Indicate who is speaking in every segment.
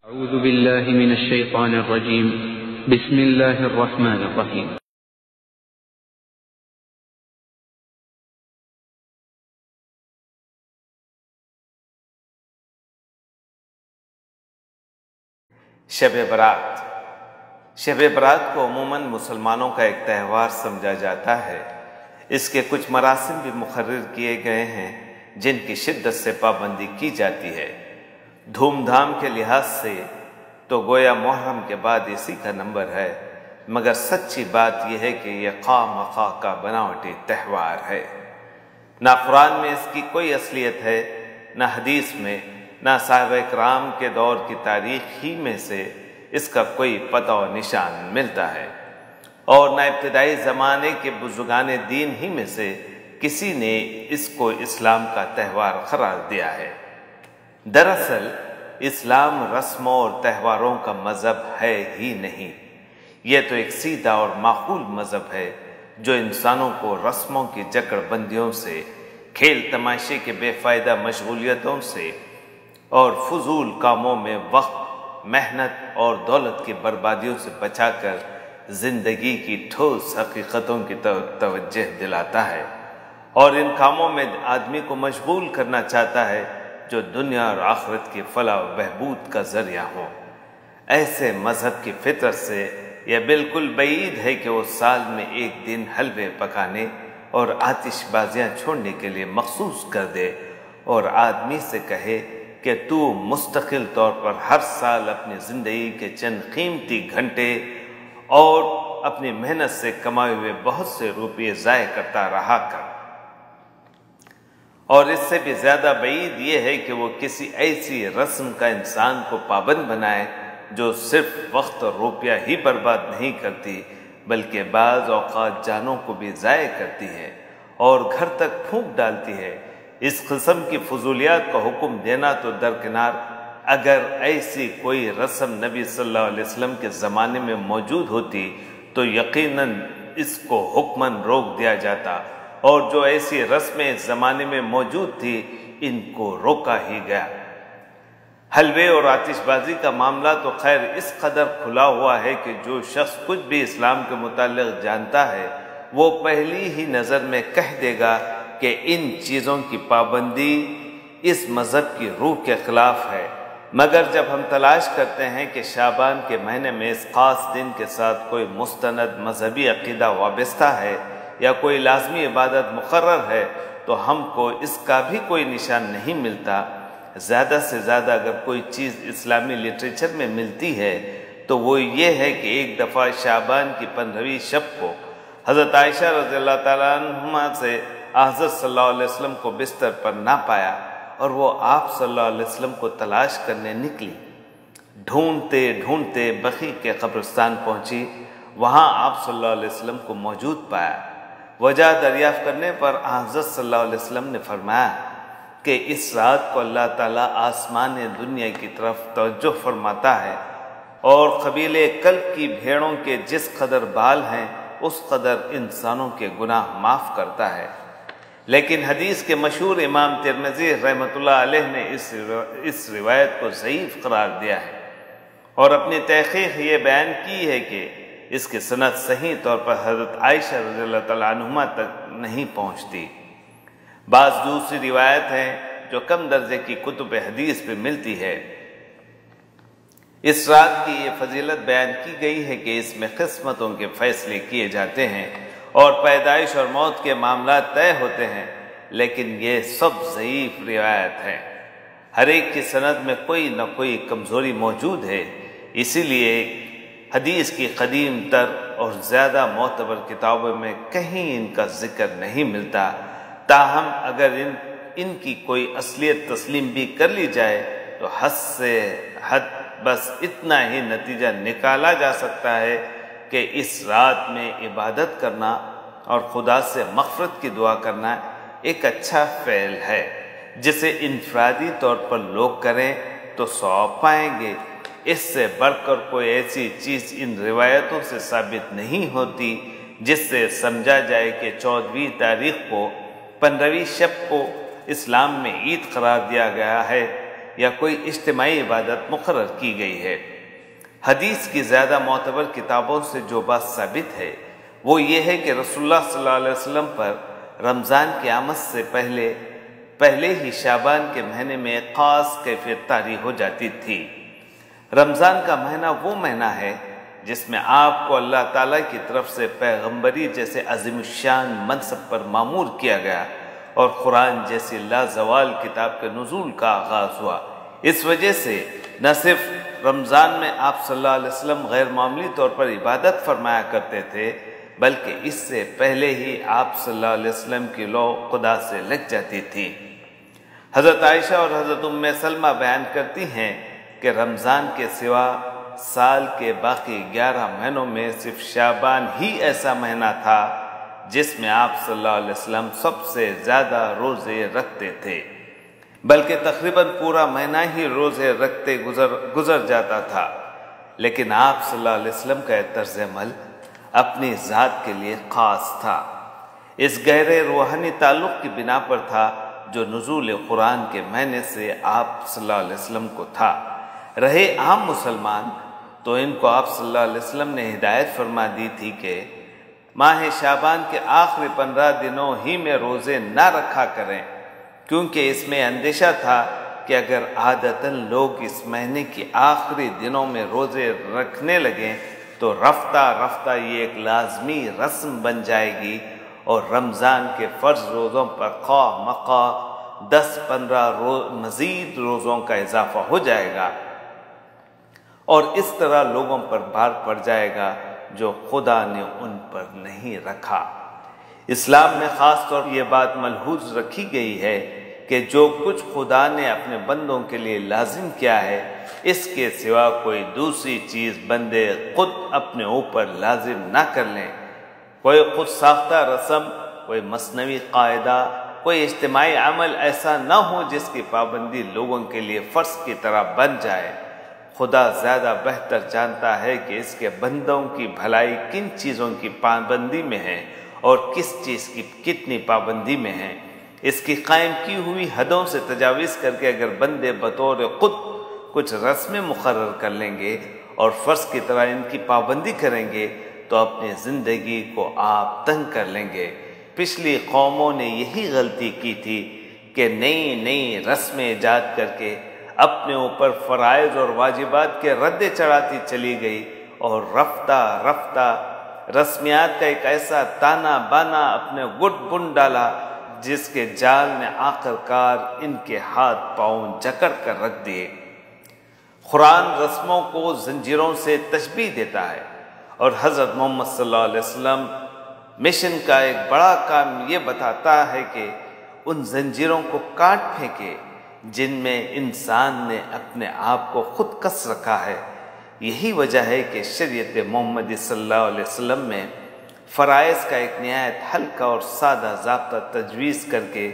Speaker 1: أعوذ بالله من الشيطان الرجيم. بسم الله الرحمن الرحيم.
Speaker 2: شب برات کو عموماً مسلمانوں کا ایک تہوار سمجھا جاتا ہے۔ اس کے کچھ مراسم بھی مقرر کیے گئے ہیں جن کی شدت سے پابندی کی جاتی ہے۔ دھوم دھام کے لحاظ سے تو گویا محرم کے بعد اسی کا نمبر ہے، مگر سچی بات یہ ہے کہ یہ خواہ مخواہ کا بناوٹی تہوار ہے۔ نہ قرآن میں اس کی کوئی اصلیت ہے، نہ حدیث میں، نہ صحابہ کرام کے دور کی تاریخ ہی میں سے اس کا کوئی پتہ و نشان ملتا ہے، اور نہ ابتدائی زمانے کے بزرگان دین ہی میں سے کسی نے اس کو اسلام کا تہوار قرار دیا ہے۔ دراصل اسلام رسموں اور تہواروں کا مذہب ہے ہی نہیں، یہ تو ایک سیدھا اور معقول مذہب ہے جو انسانوں کو رسموں کی جکڑ بندیوں سے، کھیل تماشے کے بے فائدہ مشغولیتوں سے اور فضول کاموں میں وقت، محنت اور دولت کی بربادیوں سے بچا کر زندگی کی ٹھوس حقیقتوں کی توجہ دلاتا ہے، اور ان کاموں میں آدمی کو مشغول کرنا چاہتا ہے جو دنیا اور آخرت کی فلاح و بہبود کا ذریعہ ہو۔ ایسے مذہب کی فطرت سے یہ بالکل بعید ہے کہ وہ سال میں ایک دن حلوے پکانے اور آتش بازیاں چھوڑنے کے لیے مخصوص کر دے اور آدمی سے کہے کہ تو مستقل طور پر ہر سال اپنی زندگی کے چند قیمتی گھنٹے اور اپنی محنت سے کمائے ہوئے بہت سے روپے ضائع کرتا رہا کر۔ اور اس سے بھی زیادہ بعید یہ ہے کہ وہ کسی ایسی رسم کا انسان کو پابند بنائے جو صرف وقت اور روپیہ ہی برباد نہیں کرتی بلکہ بعض اوقات جانوں کو بھی ضائع کرتی ہے اور گھر تک پھونک ڈالتی ہے۔ اس قسم کی فضولیات کا حکم دینا تو درکنار، اگر ایسی کوئی رسم نبی صلی اللہ علیہ وسلم کے زمانے میں موجود ہوتی تو یقیناً اس کو حکماً روک دیا جاتا، اور جو ایسی رسمیں اس زمانے میں موجود تھی ان کو روکا ہی گیا۔ حلوے اور آتش بازی کا معاملہ تو خیر اس قدر کھلا ہوا ہے کہ جو شخص کچھ بھی اسلام کے متعلق جانتا ہے وہ پہلی ہی نظر میں کہہ دے گا کہ ان چیزوں کی پابندی اس مذہب کی روح کے خلاف ہے، مگر جب ہم تلاش کرتے ہیں کہ شعبان کے مہینے میں اس خاص دن کے ساتھ کوئی مستند مذہبی عقیدہ وابستہ ہے یا کوئی لازمی عبادت مقرر ہے تو ہم کو اس کا بھی کوئی نشان نہیں ملتا۔ زیادہ سے زیادہ اگر کوئی چیز اسلامی لٹریچر میں ملتی ہے تو وہ یہ ہے کہ ایک دفعہ شعبان کی 15ویں شب کو حضرت عائشہ رضی اللہ تعالیٰ عنہما سے حضرت صلی اللہ علیہ وسلم کو بستر پر نہ پایا اور وہ آپ صلی اللہ علیہ وسلم کو تلاش کرنے نکلی۔ ڈھونڈتے ڈھونڈتے بقیع کے قبرستان پہنچی، وہاں آپ صلی اللہ علیہ وسلم کو موجود پایا۔ وجہ دریافت کرنے پر حضرت صلی اللہ علیہ وسلم نے فرمایا کہ اس رات کو اللہ تعالیٰ آسمان دنیا کی طرف توجہ فرماتا ہے اور قبیلے کلب کی بھیڑوں کے جس قدر بال ہیں اس قدر انسانوں کے گناہ معاف کرتا ہے۔ لیکن حدیث کے مشہور امام ترمذی رحمۃ اللہ علیہ نے اس روایت کو ضعیف قرار دیا ہے اور اپنی تحقیق یہ بیان کی ہے کہ اس کی سند صحیح طور پر حضرت عائشہ رضی اللہ تعالیٰ عنہما تک نہیں پہنچتی۔ بعض دوسری روایت ہیں جو کم درجے کی کتب حدیث پہ ملتی ہے۔ اس رات کی یہ فضیلت بیان کی گئی ہے کہ اس میں قسمتوں کے فیصلے کیے جاتے ہیں اور پیدائش اور موت کے معاملات طے ہوتے ہیں، لیکن یہ سب ضعیف روایت ہے۔ ہر ایک کی سند میں کوئی نہ کوئی کمزوری موجود ہے، اسی لیے حدیث کی قدیم تر اور زیادہ معتبر کتابوں میں کہیں ان کا ذکر نہیں ملتا۔ تاہم اگر ان کی کوئی اصلیت تسلیم بھی کر لی جائے تو حد سے حد بس اتنا ہی نتیجہ نکالا جا سکتا ہے کہ اس رات میں عبادت کرنا اور خدا سے مغفرت کی دعا کرنا ایک اچھا فعل ہے جسے انفرادی طور پر لوگ کریں تو ثواب پائیں گے۔ اس سے بڑھ کر کوئی ایسی چیز ان روایتوں سے ثابت نہیں ہوتی جس سے سمجھا جائے کہ 14ویں تاریخ کو 15ویں شب کو اسلام میں عید قرار دیا گیا ہے یا کوئی اجتماعی عبادت مقرر کی گئی ہے۔ حدیث کی زیادہ معتبر کتابوں سے جو بات ثابت ہے وہ یہ ہے کہ رسول اللہ صلی اللہ علیہ وسلم پر رمضان کی آمد سے پہلے ہی شعبان کے مہینے میں ایک خاص کیفیت طاری ہو جاتی تھی۔ رمضان کا مہینہ وہ مہینہ ہے جس میں آپ کو اللہ تعالیٰ کی طرف سے پیغمبری جیسے عظیم الشان منصب پر مامور کیا گیا اور قرآن جیسی لازوال کتاب کے نزول کا آغاز ہوا۔ اس وجہ سے نہ صرف رمضان میں آپ صلی اللہ علیہ وسلم غیر معمولی طور پر عبادت فرمایا کرتے تھے، بلکہ اس سے پہلے ہی آپ صلی اللہ علیہ وسلم کی لو خدا سے لگ جاتی تھی۔ حضرت عائشہ اور حضرت ام سلمہ بیان کرتی ہیں کہ رمضان کے سوا سال کے باقی 11 مہینوں میں صرف شعبان ہی ایسا مہینہ تھا جس میں آپ صلی اللہ علیہ وسلم سب سے زیادہ روزے رکھتے تھے، بلکہ تقریباً پورا مہینہ ہی روزے رکھتے گزر جاتا تھا۔ لیکن آپ صلی اللہ علیہ وسلم کا یہ طرز عمل اپنی ذات کے لیے خاص تھا، اس گہرے روحانی تعلق کی بنا پر تھا جو نزول قرآن کے مہینے سے آپ صلی اللہ علیہ وسلم کو تھا۔ رہے عام مسلمان تو ان کو آپ صلی اللہ علیہ وسلم نے ہدایت فرما دی تھی کہ ماہ شعبان کے آخری 15 دنوں ہی میں روزے نہ رکھا کریں، کیونکہ اس میں اندیشہ تھا کہ اگر عادتاً لوگ اس مہینے کی آخری دنوں میں روزے رکھنے لگیں تو رفتہ رفتہ یہ ایک لازمی رسم بن جائے گی اور رمضان کے فرض روزوں پر خواہ مخواہ 10-15 مزید روزوں کا اضافہ ہو جائے گا اور اس طرح لوگوں پر بھار پڑ جائے گا جو خدا نے ان پر نہیں رکھا۔ اسلام میں خاص طور پر یہ بات ملحوظ رکھی گئی ہے کہ جو کچھ خدا نے اپنے بندوں کے لیے لازم کیا ہے اس کے سوا کوئی دوسری چیز بندے خود اپنے اوپر لازم نہ کر لیں۔ کوئی خود ساختہ رسم، کوئی مصنوعی قاعدہ، کوئی اجتماعی عمل ایسا نہ ہو جس کی پابندی لوگوں کے لیے فرض کی طرح بن جائے۔ خدا زیادہ بہتر جانتا ہے کہ اس کے بندوں کی بھلائی کن چیزوں کی پابندی میں ہے اور کس چیز کی کتنی پابندی میں ہے۔ اس کی قائم کی ہوئی حدوں سے تجاوز کر کے اگر بندے بطور خود کچھ رسمیں مقرر کر لیں گے اور فرض کی طرح ان کی پابندی کریں گے تو اپنی زندگی کو آپ تنگ کر لیں گے۔ پچھلی قوموں نے یہی غلطی کی تھی کہ نئی رسمیں ایجاد کر کے اپنے اوپر فرائض اور واجبات کے ردے چڑھاتی چلی گئی اور رفتہ رفتہ رسمیات کا ایک ایسا تانا بانا اپنے گٹ بن ڈالا جس کے جال نے آخر کار ان کے ہاتھ پاؤں جکڑ کر رکھ دیے۔ قرآن رسموں کو زنجیروں سے تشبیہ دیتا ہے اور حضرت محمد صلی اللہ علیہ وسلم مشن کا ایک بڑا کام یہ بتاتا ہے کہ ان زنجیروں کو کاٹ پھینکے جن میں انسان نے اپنے آپ کو خود کس رکھا ہے۔ یہی وجہ ہے کہ شریعت محمدی صلی اللہ علیہ وسلم میں فرائض کا ایک نہایت ہلکا اور سادہ ضابطہ تجویز کر کے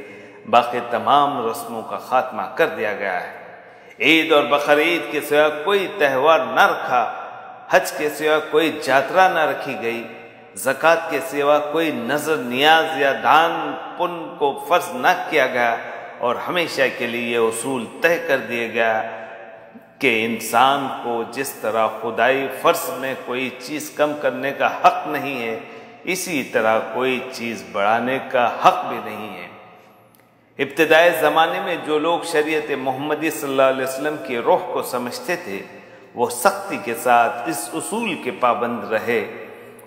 Speaker 2: باقی تمام رسموں کا خاتمہ کر دیا گیا ہے۔ عید اور بقرعید کے سوا کوئی تہوار نہ رکھا، حج کے سوا کوئی جاترا نہ رکھی گئی، زکوٰۃ کے سوا کوئی نظر نیاز یا دان پن کو فرض نہ کیا گیا اور ہمیشہ کے لیے یہ اصول طے کر دیا گیا کہ انسان کو جس طرح خدائی فرض میں کوئی چیز کم کرنے کا حق نہیں ہے اسی طرح کوئی چیز بڑھانے کا حق بھی نہیں ہے۔ ابتدائی زمانے میں جو لوگ شریعت محمدی صلی اللہ علیہ وسلم کی روح کو سمجھتے تھے وہ سختی کے ساتھ اس اصول کے پابند رہے۔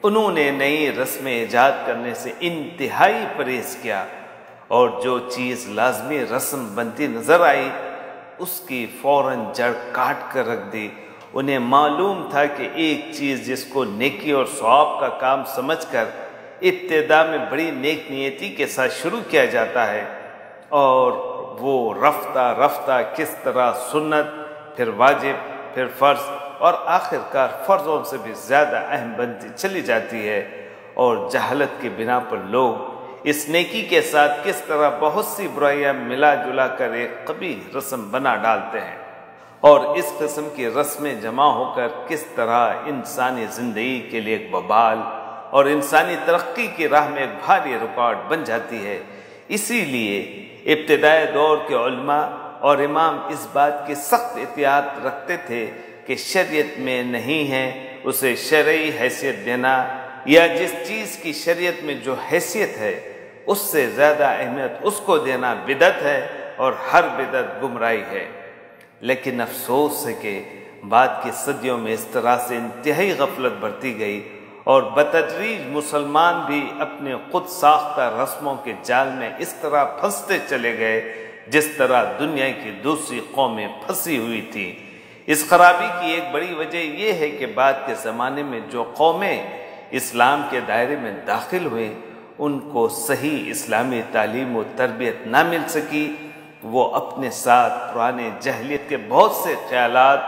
Speaker 2: انہوں نے نئی رسمیں ایجاد کرنے سے انتہائی پرہیز کیا اور جو چیز لازمی رسم بنتی نظر آئی اس کی فوراً جڑ کاٹ کر رکھ دی۔ انہیں معلوم تھا کہ ایک چیز جس کو نیکی اور ثواب کا کام سمجھ کر ابتدا میں بڑی نیک نیتی کے ساتھ شروع کیا جاتا ہے اور وہ رفتہ رفتہ کس طرح سنت، پھر واجب، پھر فرض اور آخر کار فرضوں سے بھی زیادہ اہم بنتی چلی جاتی ہے، اور جہالت کی بنا پر لوگ اس نیکی کے ساتھ کس طرح بہت سی برائیاں ملا جلا کر ایک قبیح رسم بنا ڈالتے ہیں، اور اس قسم کی رسمیں جمع ہو کر کس طرح انسانی زندگی کے لیے ایک وبال اور انسانی ترقی کی راہ میں ایک بھاری رکاوٹ بن جاتی ہے۔ اسی لیے ابتدائی دور کے علماء اور امام اس بات کی سخت احتیاط رکھتے تھے کہ شریعت میں نہیں ہے اسے شرعی حیثیت دینا، یا جس چیز کی شریعت میں جو حیثیت ہے اس سے زیادہ اہمیت اس کو دینا بدعت ہے، اور ہر بدعت گمراہی ہے۔ لیکن افسوس ہے کہ بعد کی صدیوں میں اس طرح سے انتہائی غفلت برتی گئی، اور بتدریج مسلمان بھی اپنے خود ساختہ رسموں کے جال میں اس طرح پھنستے چلے گئے جس طرح دنیا کی دوسری قومیں پھنسی ہوئی تھیں۔ اس خرابی کی ایک بڑی وجہ یہ ہے کہ بعد کے زمانے میں جو قومیں اسلام کے دائرے میں داخل ہوئے ان کو صحیح اسلامی تعلیم و تربیت نہ مل سکی، وہ اپنے ساتھ پرانے جاہلیت کے بہت سے خیالات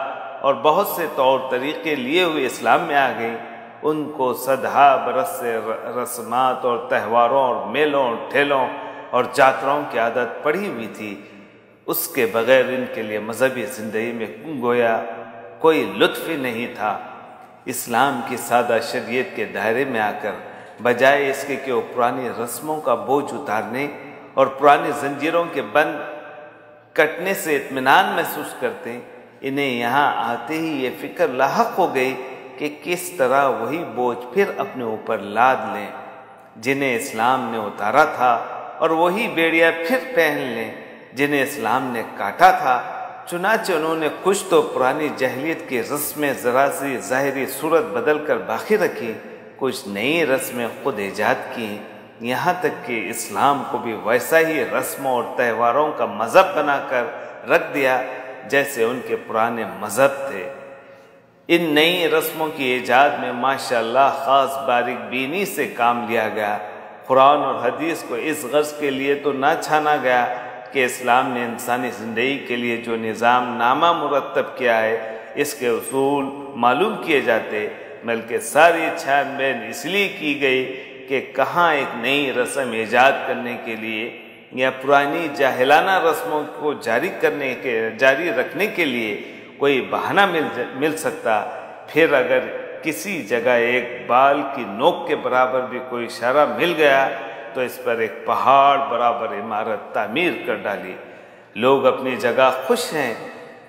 Speaker 2: اور بہت سے طور طریقے لیے ہوئے اسلام میں آ گئی۔ ان کو صدہا برس سے رسمات اور تہواروں اور میلوں اور ٹھیلوں اور جاتراؤں کی عادت پڑی ہوئی تھی، اس کے بغیر ان کے لیے مذہبی زندگی میں گویا کوئی لطف ہی نہیں تھا۔ اسلام کی سادہ شریعت کے دائرے میں آ کر بجائے اس کے کہ وہ پرانی رسموں کا بوجھ اتارنے اور پرانی زنجیروں کے بند کٹنے سے اطمینان محسوس کرتے، انہیں یہاں آتے ہی یہ فکر لاحق ہو گئی کہ کس طرح وہی بوجھ پھر اپنے اوپر لاد لیں جنہیں اسلام نے اتارا تھا، اور وہی بیڑیاں پھر پہن لیں جنہیں اسلام نے کاٹا تھا۔ چنانچہ انہوں نے کچھ تو پرانی جاہلیت کی رسمیں ذرا سی ظاہری صورت بدل کر باقی رکھی، کچھ نئی رسمیں خود ایجاد کی، یہاں تک کہ اسلام کو بھی ویسا ہی رسموں اور تہواروں کا مذہب بنا کر رکھ دیا جیسے ان کے پرانے مذہب تھے۔ ان نئی رسموں کی ایجاد میں ماشاءاللہ خاص باریک بینی سے کام لیا گیا۔ قرآن اور حدیث کو اس غرض کے لیے تو نہ چھانا گیا کہ اسلام نے انسانی زندگی کے لیے جو نظام نامہ مرتب کیا ہے اس کے اصول معلوم کیے جاتے، بلکہ ساری چھان بین اس لیے کی گئی کہ کہاں ایک نئی رسم ایجاد کرنے کے لیے یا پرانی جاہلانہ رسموں کو جاری رکھنے کے لیے کوئی بہانہ مل سکتا، پھر اگر کسی جگہ ایک بال کی نوک کے برابر بھی کوئی اشارہ مل گیا تو اس پر ایک پہاڑ برابر عمارت تعمیر کر ڈالی۔ لوگ اپنی جگہ خوش ہیں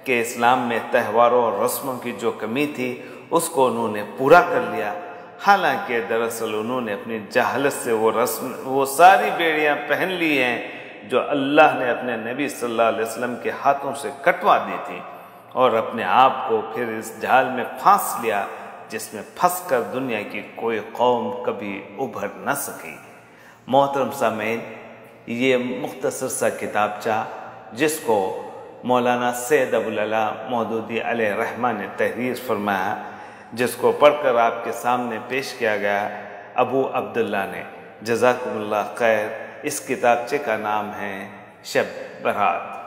Speaker 2: کہ اسلام میں تہواروں اور رسموں کی جو کمی تھی اس کو انہوں نے پورا کر لیا، حالانکہ دراصل انہوں نے اپنی جہالت سے وہ ساری بیڑیاں پہن لی ہیں جو اللہ نے اپنے نبی صلی اللہ علیہ وسلم کے ہاتھوں سے کٹوا دی تھی، اور اپنے آپ کو پھر اس جال میں پھانس لیا جس میں پھنس کر دنیا کی کوئی قوم کبھی ابھر نہ سکی۔ محترم سامعین، یہ مختصر سا کتابچہ جس کو مولانا سید ابوالعلا مودودی علیہ رحمہ نے تحریر فرمایا، جس کو پڑھ کر آپ کے سامنے پیش کیا گیا ابو عبداللہ نے، جزاکم اللہ خیر۔ اس کتابچے کا نام ہے شب برات۔